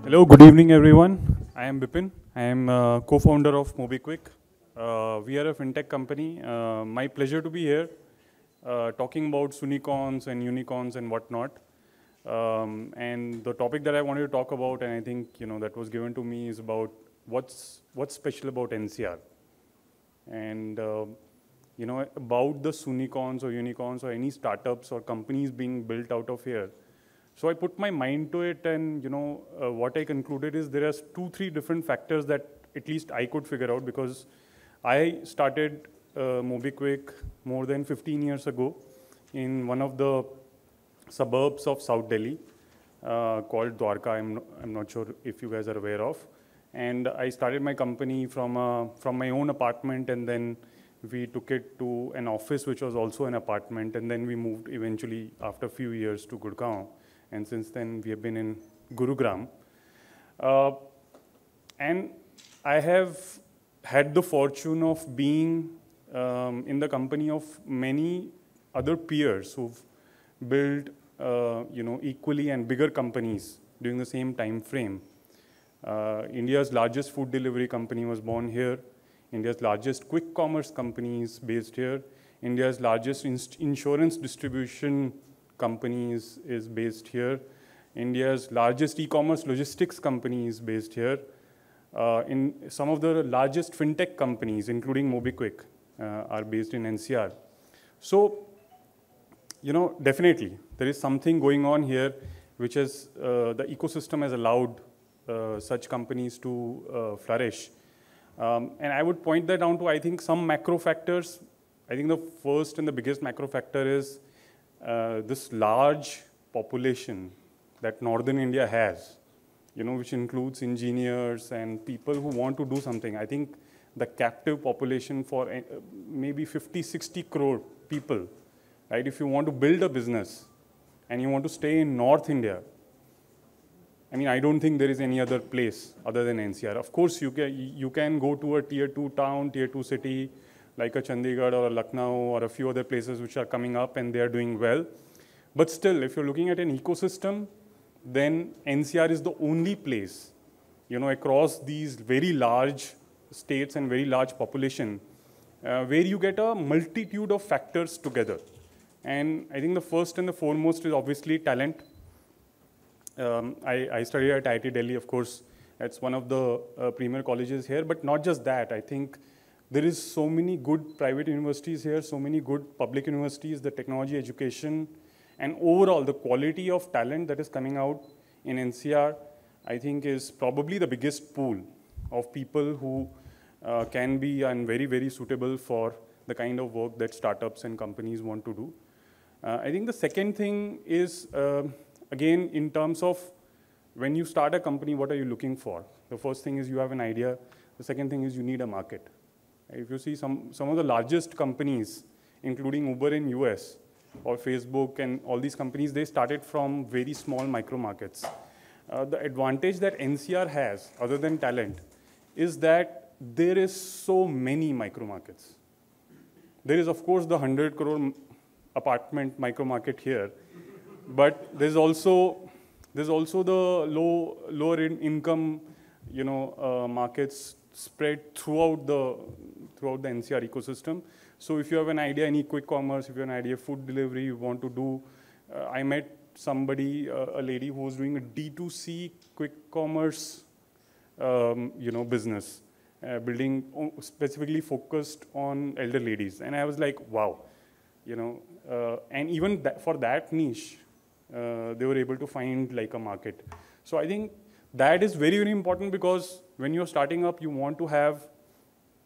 Hello, good evening everyone. I am Bipin. I am co-founder of MobiQuick. We are a fintech company. My pleasure to be here talking about Soonicorns and unicorns and whatnot. And the topic that I wanted to talk about, and I think that was given to me, is about what's special about NCR. And about the Soonicorns or unicorns or any startups or companies being built out of here. So I put my mind to it, and what I concluded is there are 2-3 different factors that at least I could figure out, because I started MobiQuick more than 15 years ago in one of the suburbs of South Delhi called Dwarka. I'm not sure if you guys are aware of. And I started my company from my own apartment, and then we took it to an office which was also an apartment, and then we moved eventually after a few years to Gurgaon. And since then, we have been in Gurugram. And I have had the fortune of being in the company of many other peers who've built equally and bigger companies during the same time frame. India's largest food delivery company was born here. India's largest quick commerce company is based here. India's largest insurance distribution company is based here. India's largest e-commerce logistics company is based here. In some of the largest fintech companies, including MobiQuick, are based in NCR. So, definitely there is something going on here, which is the ecosystem has allowed such companies to flourish. And I would point that down to, I think, some macro factors. I think the first and the biggest macro factor is this large population that northern India has, which includes engineers and people who want to do something. I think the captive population for maybe 50-60 crore people, right? If you want to build a business and you want to stay in North India, I mean, I don't think there is any other place other than NCR. Of course, you can go to a tier 2 town, tier 2 city, like a Chandigarh or a Lucknow or a few other places which are coming up and they are doing well. But still, if you're looking at an ecosystem, then NCR is the only place, across these very large states and very large population, where you get a multitude of factors together. And I think the first and the foremost is obviously talent. I studied at IIT Delhi, of course. It's one of the premier colleges here, but not just that. I think there is so many good private universities here, so many good public universities, the technology education, and overall the quality of talent that is coming out in NCR, I think, is probably the biggest pool of people who can be and very, very suitable for the kind of work that startups and companies want to do. I think the second thing is, again, in terms of when you start a company, what are you looking for? The first thing is you have an idea. The second thing is you need a market. If you see some of the largest companies, including Uber in US or Facebook and all these companies, they started from very small micro markets. The advantage that NCR has, other than talent, is that there is so many micro markets. There is, of course, the 100 crore apartment micro market here, but there's also the lower income, markets spread throughout the NCR ecosystem. So if you have an idea in quick commerce, if you have an idea of food delivery, you want to do, I met somebody, a lady who was doing a D2C quick commerce, business, building specifically focused on elder ladies. And I was like, wow, and even for that niche, they were able to find like a market. So I think that is very, very important, because when you're starting up, you want to have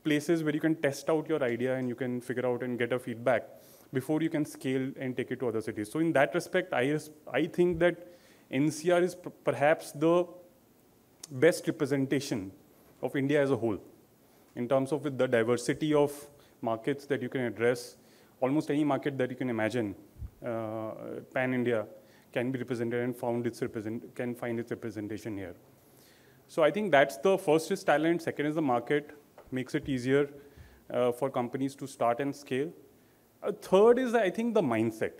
places where you can test out your idea and you can figure out and get a feedback before you can scale and take it to other cities. So in that respect, I think that NCR is perhaps the best representation of India as a whole in terms of the diversity of markets that you can address. Almost any market that you can imagine, pan-India, can be represented and can find its representation here. So I think that's the first is talent, second is the market, makes it easier. for companies to start and scale. Third is, I think, the mindset.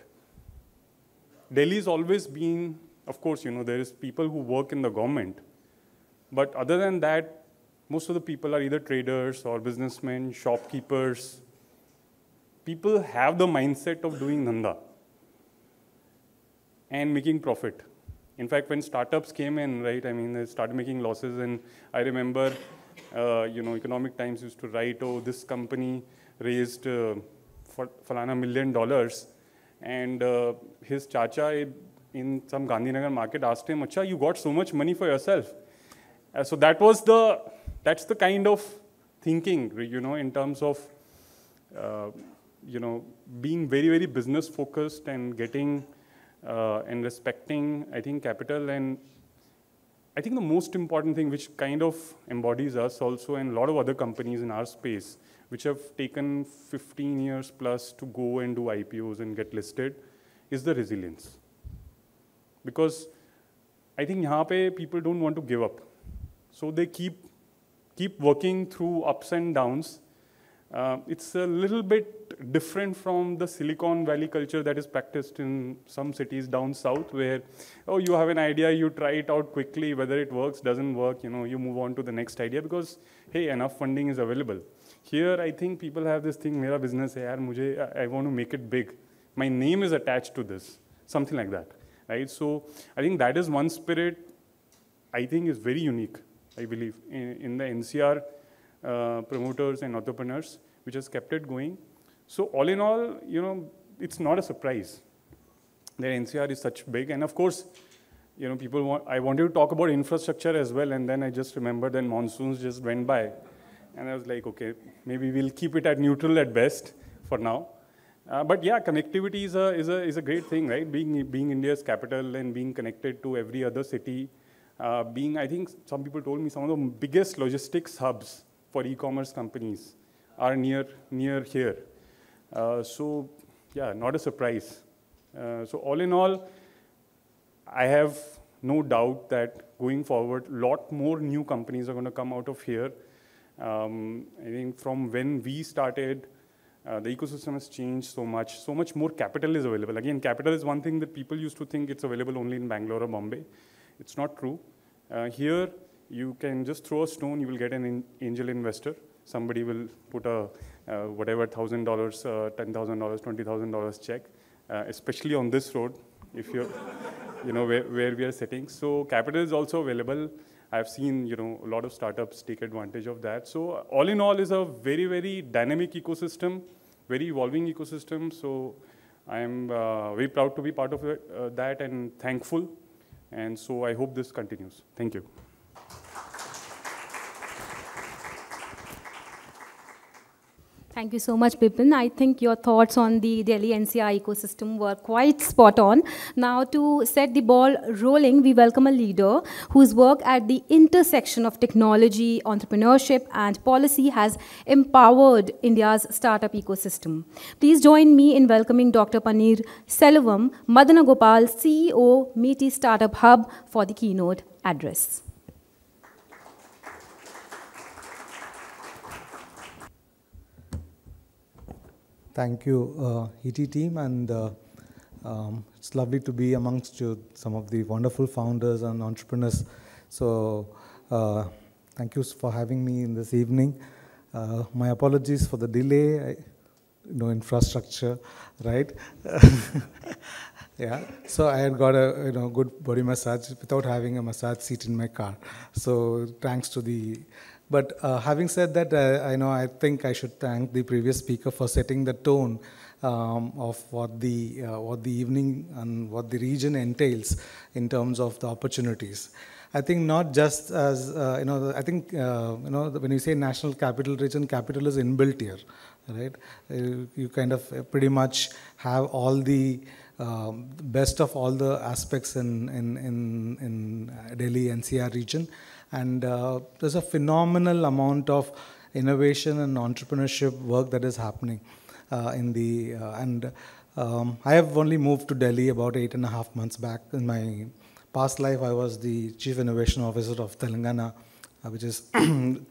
Delhi's always been, of course, there is people who work in the government. But other than that, most of the people are either traders or businessmen, shopkeepers. People have the mindset of doing dhanda and making profit. In fact, when startups came in, right, I mean, they started making losses. And I remember, Economic Times used to write, oh, this company raised $falana $1 million. And his chacha in some Gandhinagar market asked him, Acha, you got so much money for yourself. So that's the kind of thinking, in terms of, being very, very business focused and getting and respecting, I think, capital. And I think the most important thing, which kind of embodies us also and a lot of other companies in our space, which have taken 15 years plus to go and do IPOs and get listed, is the resilience. Because I think यहाँ पे people don't want to give up. So they keep working through ups and downs. It's a little bit different from the Silicon Valley culture that is practiced in some cities down south, where, oh, you have an idea, you try it out quickly, whether it works, doesn't work, you move on to the next idea because, hey, enough funding is available. Here, I think people have this thing, mera business hai yaar, I want to make it big. My name is attached to this, something like that, right? So I think that is one spirit I think is very unique, I believe, in the NCR promoters and entrepreneurs, which has kept it going. So all in all, it's not a surprise that NCR is such big. And of course, I wanted to talk about infrastructure as well, and then I just remembered that monsoons just went by. And I was like, okay, maybe we'll keep it at neutral at best for now. But yeah, connectivity is a great thing, right? Being India's capital and being connected to every other city, I think some people told me some of the biggest logistics hubs for e-commerce companies are near here. So yeah, not a surprise. So all in all, I have no doubt that going forward, a lot more new companies are going to come out of here. I think from when we started, the ecosystem has changed so much more capital is available. Again, capital is one thing that people used to think it's available only in Bangalore or Bombay. It's not true. Here, you can just throw a stone, you will get an angel investor. Somebody will put a whatever $1,000, $10,000, $20,000 check, especially on this road, if you're, where we are sitting. So capital is also available. I've seen, a lot of startups take advantage of that. So all in all is a very, very dynamic ecosystem, very evolving ecosystem. So I'm very proud to be part of that and thankful. And so I hope this continues. Thank you. Thank you so much, Bipin. I think your thoughts on the Delhi NCR ecosystem were quite spot on. Now, to set the ball rolling, we welcome a leader whose work at the intersection of technology, entrepreneurship, and policy has empowered India's startup ecosystem. Please join me in welcoming Dr. Panneerselvam Madanagopal, CEO, MEET Startup Hub, for the keynote address. Thank you, ET team, and it's lovely to be amongst you, some of the wonderful founders and entrepreneurs. So thank you for having me in this evening. My apologies for the delay, infrastructure, right? Yeah, so I had got a good body massage without having a massage seat in my car. So thanks to the... But having said that, I think I should thank the previous speaker for setting the tone of what the evening and what the region entails in terms of the opportunities. I think not just as, I think, when you say national capital region, capital is inbuilt here, right? You kind of pretty much have all the best of all the aspects in Delhi NCR region. And there's a phenomenal amount of innovation and entrepreneurship work that is happening I have only moved to Delhi about 8.5 months back. In my past life, I was the Chief Innovation Officer of Telangana which is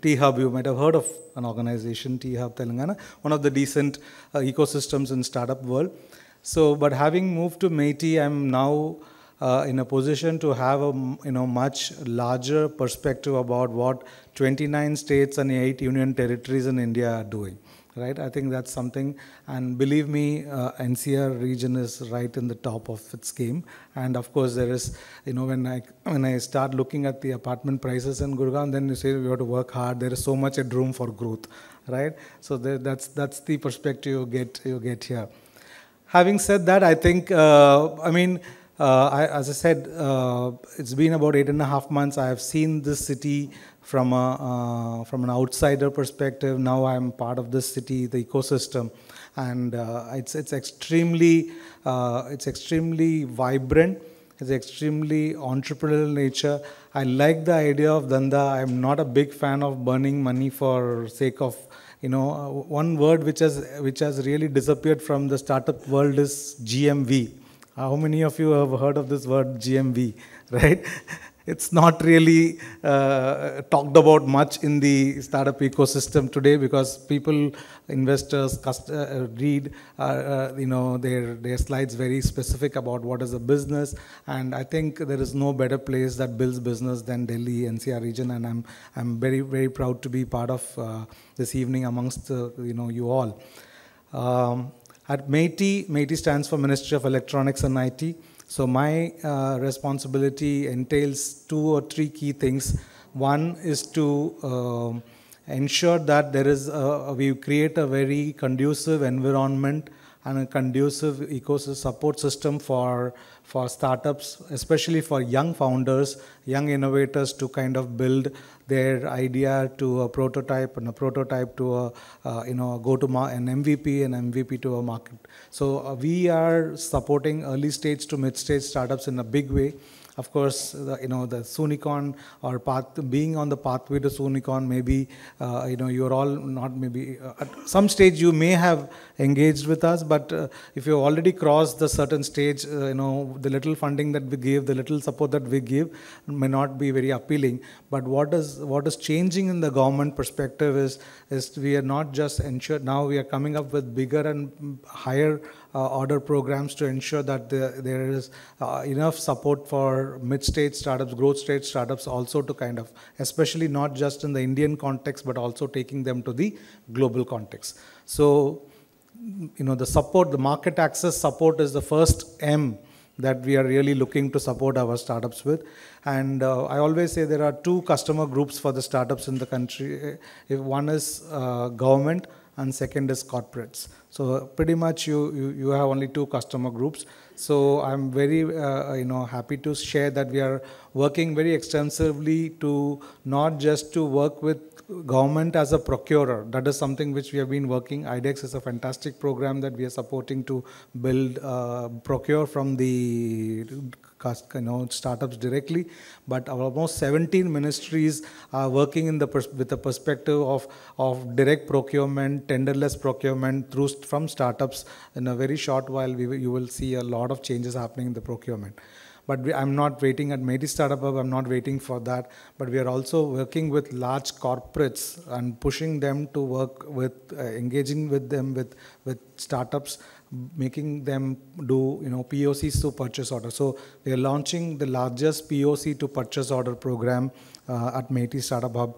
T-Hub. You might have heard of an organization, T-Hub Telangana, one of the decent ecosystems in startup world. So, but having moved to MeitY, I'm now in a position to have a much larger perspective about what 29 states and 8 union territories in India are doing. Right, I think that's something, and believe me, NCR region is right in the top of its game. And of course, there is, when I start looking at the apartment prices in Gurgaon, then you say we have to work hard. There is so much room for growth, right? So that's the perspective you get here. Having said that, I think, as I said, it's been about 8.5 months. I have seen this city from an outsider perspective. Now I'm part of this city, the ecosystem, and it's extremely vibrant. It's extremely entrepreneurial nature. I like the idea of Danda. I'm not a big fan of burning money for sake of, one word which has really disappeared from the startup world is GMV. How many of you have heard of this word GMV, right? It's not really talked about much in the startup ecosystem today because people, investors, read their slides very specific about what is a business, and I think there is no better place that builds business than Delhi NCR region, and I'm very, very proud to be part of this evening amongst you all. At MeitY stands for Ministry of Electronics and IT. So my responsibility entails 2 or 3 key things. One is to ensure that we create a very conducive environment and a conducive ecosystem support system for startups, especially for young founders, young innovators to kind of build their idea to a prototype, and a prototype to an MVP, and MVP to a market. So we are supporting early stage to mid stage startups in a big way. Of course, the Soonicorn or being on the pathway to Soonicorn, maybe, you're all not maybe, at some stage you may have engaged with us, but if you've already crossed the certain stage, the little funding that we give, the little support that we give may not be very appealing. But what is changing in the government perspective is we are not just ensured, now we are coming up with bigger and higher order programs to ensure that there is enough support for mid-stage startups, growth stage startups also to kind of, especially not just in the Indian context, but also taking them to the global context. So, the support, the market access support is the first M that we are really looking to support our startups with. And I always say there are 2 customer groups for the startups in the country. If one is government, and second is corporates. So pretty much you have only 2 customer groups. So I'm very happy to share that we are working very extensively to not just to work with government as a procurer. That is something which we have been working. IDEX is a fantastic program that we are supporting to build, procure from the startups directly, but almost 17 ministries are working in with the perspective of direct procurement, tenderless procurement from startups. In a very short while, you will see a lot of changes happening in the procurement. But I'm not waiting at MeitY Startup Hub, I'm not waiting for that. But we are also working with large corporates and pushing them to work with, engaging with them with startups, making them do POCs to purchase order. So we are launching the largest POC to purchase order program at MeitY Startup Hub.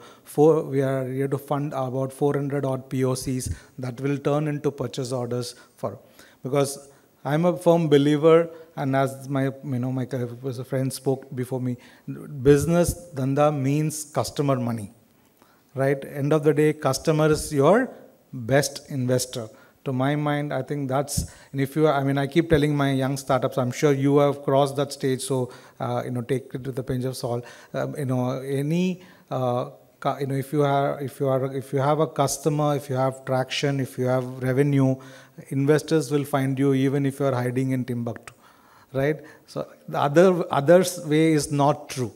We are here to fund about 400 odd POCs that will turn into purchase orders because I'm a firm believer, and as my friend spoke before me, business dhanda means customer money, right? End of the day, customer is your best investor. To my mind, I think that's, and if you, I keep telling my young startups, I'm sure you have crossed that stage, so, take it with a pinch of salt. If you have a customer, if you have traction, if you have revenue, investors will find you even if you are hiding in Timbuktu, right? So the others way is not true,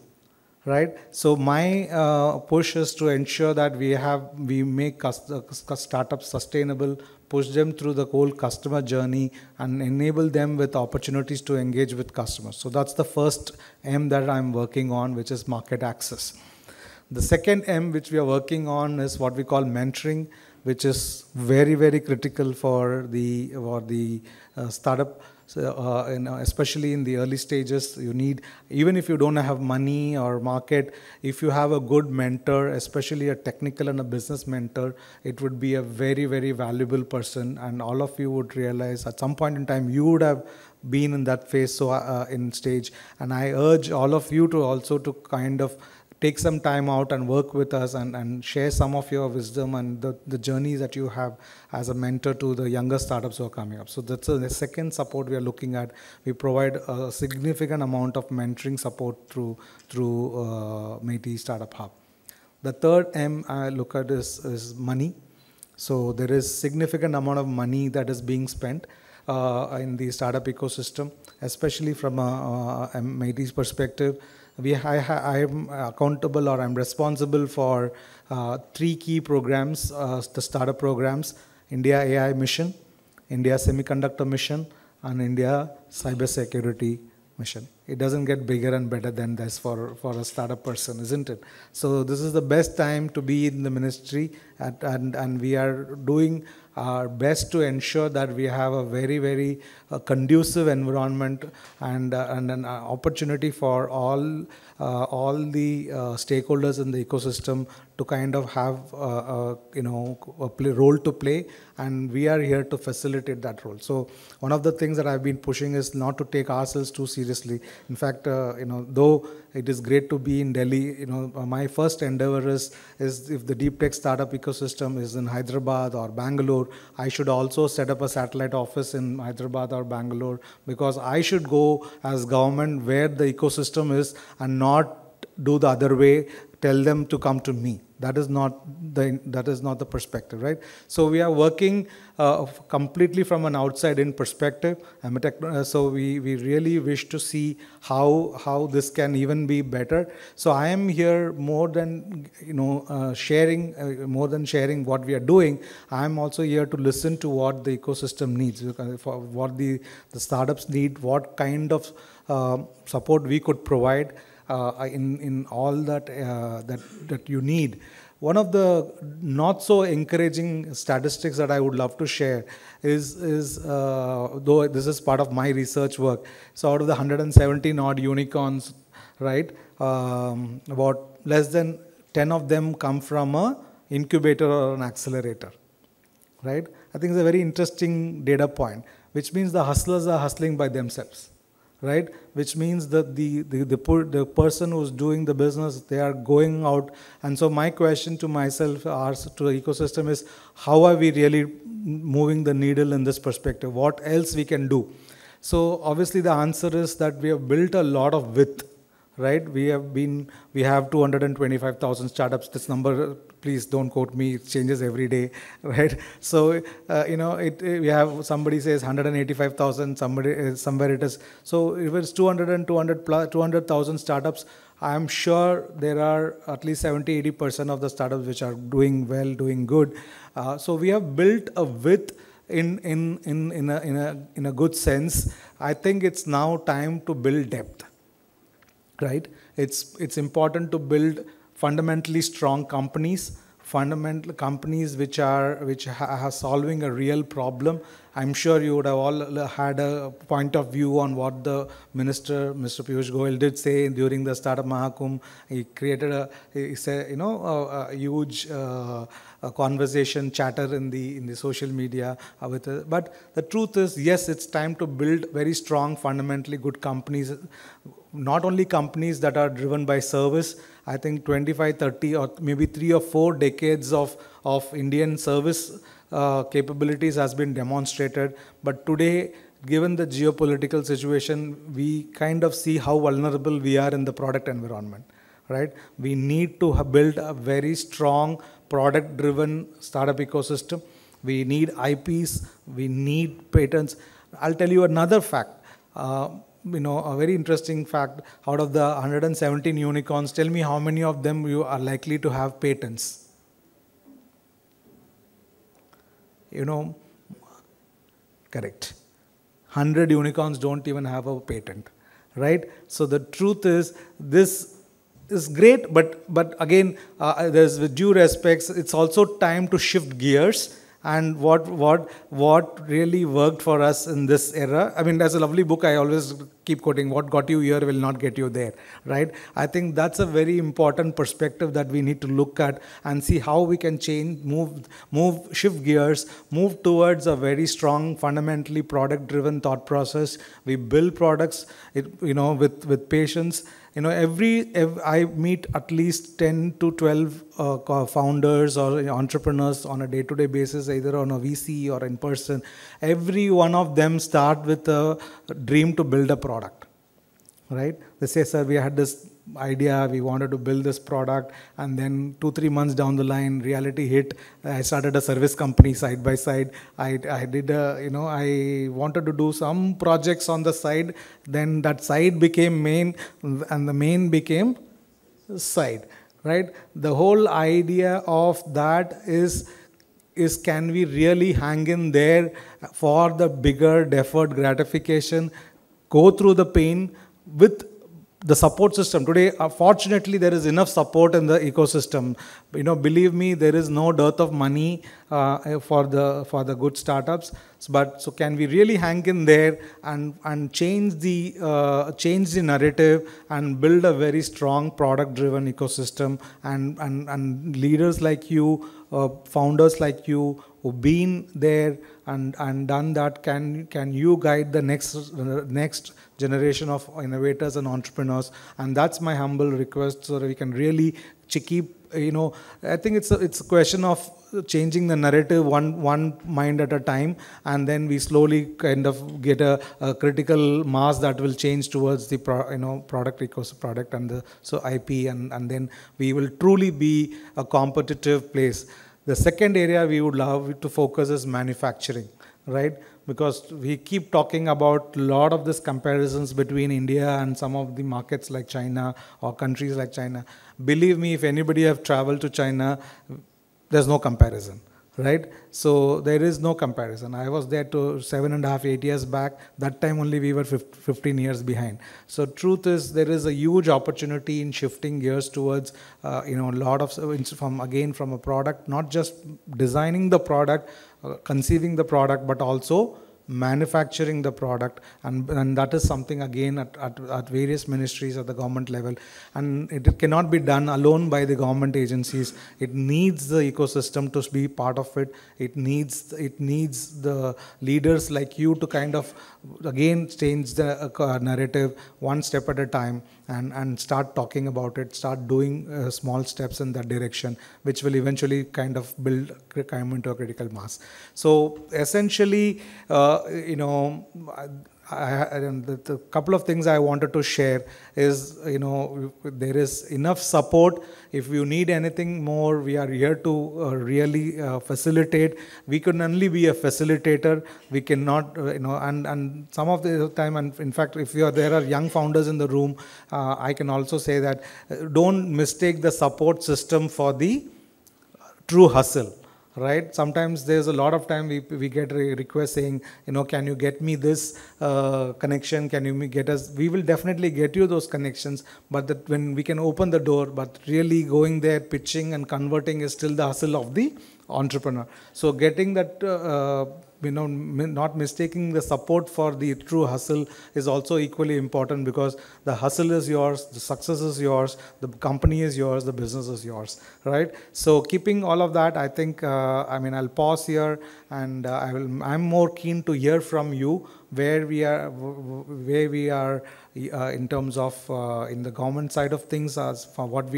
right? So my push is to ensure that we make startups sustainable, push them through the whole customer journey, and enable them with opportunities to engage with customers. So that's the first M that I'm working on, which is market access. The second M, which we are working on, is what we call mentoring, which is very, very critical for the startup. So, especially in the early stages, you need, even if you don't have money or market, if you have a good mentor, especially a technical and a business mentor, it would be a very, very valuable person. And all of you would realize at some point in time, you would have been in that phase, so in stage. And I urge all of you to also to kind of take some time out and work with us and share some of your wisdom and the journeys that you have as a mentor to the younger startups who are coming up. So that's the second support we are looking at. We provide a significant amount of mentoring support through MeitY Startup Hub. The third M I look at is money. So there is significant amount of money that is being spent in the startup ecosystem, especially from MeitY's perspective. I am accountable, or I'm responsible for 3 key programs, the startup programs: India AI Mission, India Semiconductor Mission, and India Cybersecurity Mission. It doesn't get bigger and better than this for a startup person, isn't it? So this is the best time to be in the ministry, and we are doing our best to ensure that we have a very, very conducive environment and an opportunity for all the stakeholders in the ecosystem to kind of have a role to play, and we are here to facilitate that role. So one of the things that I've been pushing is not to take ourselves too seriously. In fact, though it is great to be in Delhi, my first endeavor is if the deep tech startup ecosystem is in Hyderabad or Bangalore, I should also set up a satellite office in Hyderabad or Bangalore, because I should go as government where the ecosystem is and not do the other way, tell them to come to me. That is not the perspective, right? So we are working completely from an outside-in perspective. So we really wish to see how this can even be better. So I am here more than sharing what we are doing. I am also here to listen to what the ecosystem needs, for what the startups need, what kind of support we could provide in all that you need. One of the not so encouraging statistics that I would love to share is though this is part of my research work, so out of the 117 odd unicorns, right, about less than 10 of them come from a incubator or an accelerator, right? I think it's a very interesting data point, which means the hustlers are hustling by themselves, right? Which means that the person who's doing the business, they are going out. And so my question to myself, to the ecosystem is, how are we really moving the needle in this perspective? What else we can do? So obviously the answer is that we have built a lot of width, right? We have 225,000 startups. This number, please don't quote me, it changes every day, right? So, we have, somebody says 185,000, somewhere it is. So if it's 200,000 startups, I am sure there are at least 70-80% of the startups which are doing well, doing good. So we have built a width in a good sense. I think it's now time to build depth, right? It's important to build fundamentally strong companies, fundamental companies which are solving a real problem. I'm sure you would have all had a point of view on what the minister, Mr. Piyush Goyal, did say during the Startup Mahakumbh. He created a huge conversation chatter in the social media but the truth is, yes, it's time to build very strong, fundamentally good companies. Not only companies that are driven by service. I think 25, 30, or maybe 3 or 4 decades of Indian service capabilities has been demonstrated. But today, given the geopolitical situation, we kind of see how vulnerable we are in the product environment, right? We need to build a very strong product-driven startup ecosystem. We need IPs. We need patents. I'll tell you another fact. A very interesting fact. Out of the 117 unicorns, tell me how many of them you are likely to have patents? Correct. 100 unicorns don't even have a patent, right? So the truth is, this is great, but again, there's with due respects, it's also time to shift gears. And what really worked for us in this era, I mean, there's a lovely book I always keep quoting, what got you here will not get you there, right? I think that's a very important perspective that we need to look at and see how we can change, shift gears, move towards a very strong, fundamentally product-driven thought process. We build products, with patience. I meet at least 10 to 12 founders or entrepreneurs on a day-to-day basis, either on a VC or in person. Every one of them start with a dream to build a product, right? They say, sir, we had this idea, we wanted to build this product, and then 2-3 months down the line, reality hit. I started a service company side by side. I wanted to do some projects on the side. Then that side became main, and the main became side, right? The whole idea of that is can we really hang in there for the bigger deferred gratification, go through the pain with the support system. Today, fortunately, there is enough support in the ecosystem. Believe me, there is no dearth of money for the good startups. But so can we really hang in there and change the narrative and build a very strong product-driven ecosystem, and leaders like you, founders like you who've been there and done that, can you guide the next generation of innovators and entrepreneurs? And that's my humble request, so that we can really keep, I think it's a question of changing the narrative one mind at a time, and then we slowly kind of get a critical mass that will change towards the product ecosystem, product and the IP, and then we will truly be a competitive place. The second area we would love to focus is manufacturing, right? Because we keep talking about a lot of these comparisons between India and some of the markets like China or countries like China. Believe me, if anybody have traveled to China, there's no comparison, right? So there is no comparison. I was there to 7.5, 8 years back. That time only we were 15 years behind. So truth is, there is a huge opportunity in shifting gears towards, a lot of, from a product, not just designing the product, conceiving the product, but also manufacturing the product, and that is something again at various ministries at the government level, and it cannot be done alone by the government agencies. It needs the ecosystem to be part of it. It needs the leaders like you to kind of again change the narrative one step at a time, and start talking about it, start doing small steps in that direction, which will eventually kind of come into a critical mass. So essentially, the couple of things I wanted to share is, there is enough support. If you need anything more, we are here to really facilitate. We can only be a facilitator. We cannot, and some of the time, and in fact, if there are young founders in the room, I can also say that don't mistake the support system for the true hustle. Right? Sometimes there's a lot of time we get a request saying, can you get me this connection? Can you get us? We will definitely get you those connections, but when we can open the door, but really going there, pitching and converting is still the hustle of the entrepreneur. So getting that, not mistaking the support for the true hustle is also equally important, because the hustle is yours, the success is yours, the company is yours, the business is yours, right? So keeping all of that, I think, I'll pause here, and I'm more keen to hear from you where we are in terms of in the government side of things, as for what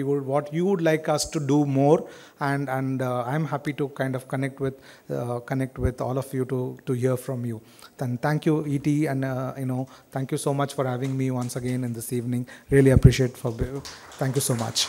you would like us to do more, and I'm happy to kind of connect with all of you to hear from you. Then thank you, ET, and thank you so much for having me once again in this evening. Really appreciate thank you so much.